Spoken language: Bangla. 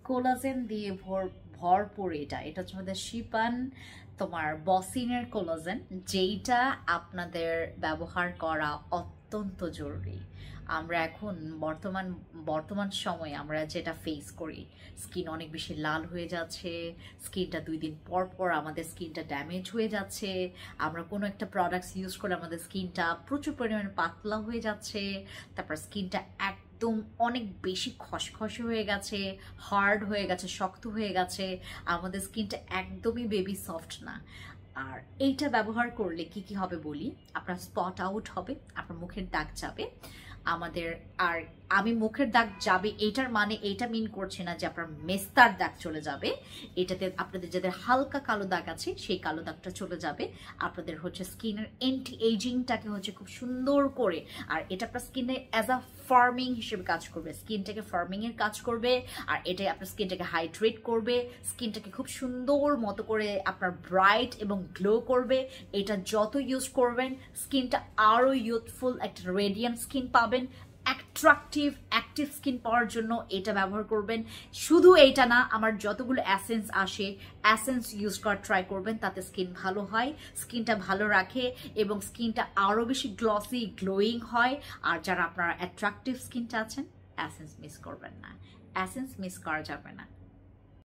কোলাজেন দিয়ে ভরপুর। এটা হচ্ছে আমাদের শিপান তোমার বসিনের কোলাজেন, যেইটা আপনাদের ব্যবহার করা অত্যন্ত জরুরি। আমরা এখন বর্তমান সময়ে আমরা যেটা ফেস করি, স্কিন অনেক বেশি লাল হয়ে যাচ্ছে, স্কিনটা 2 দিন পর পর আমাদের স্কিনটা ড্যামেজ হয়ে যাচ্ছে, আমরা কোনো একটা প্রোডাক্টস ইউজ করে আমাদের স্কিনটা প্রচুর পরিমাণে পাতলা হয়ে যাচ্ছে, তারপর স্কিনটা একদম অনেক বেশি খসখসে হয়ে গেছে, হার্ড হয়ে গেছে, শক্ত হয়ে গেছে, আমাদের স্কিনটা একদমই বেবি সফট না। আর এইটা ব্যবহার করলে কি কি হবে বলি, আপনার স্পট আউট হবে, আপনার মুখের দাগ যাবে আমাদের। আর আমি মুখের দাগ যাবে এটার মানে এইটা মিন করছে না যে আপনার মেস্তার দাগ চলে যাবে। এটাতে আপনাদের যাদের হালকা কালো দাগ আছে সেই কালো দাগটা চলে যাবে। আপনাদের হচ্ছে স্কিনের এন্টি এজিংটাকে হচ্ছে খুব সুন্দর করে, আর এটা আপনার স্কিনে অ্যাজ আ ফার্মিং হিসেবে কাজ করবে, স্কিনটাকে ফার্মিং এর কাজ করবে। আর এটাই আপনার স্কিনটাকে হাইড্রেট করবে, স্কিনটাকে খুব সুন্দর মতো করে আপনার ব্রাইট এবং গ্লো করবে। এটা যত ইউজ করবেন স্কিনটা আরো ইউথফুল একটা রেডিয়েন্ট স্কিন পাবেন, অ্যাট্রাকটিভ অ্যাক্টিভ স্কিন পাওয়ার জন্য এটা ব্যবহার করবেন। শুধু এইটা না, আমার যতগুলো অ্যাসেন্স আসে অ্যাসেন্স ইউজ করার ট্রাই করবেন, তাতে স্কিন ভালো হয়, স্কিনটা ভালো রাখে এবং স্কিনটা আরও বেশি গ্লসি গ্লোয়িং হয়। আর যারা আপনারা অ্যাট্রাকটিভ স্কিনটা আছেন, অ্যাসেন্স মিস করবেন না, অ্যাসেন্স মিস করা যাবে না।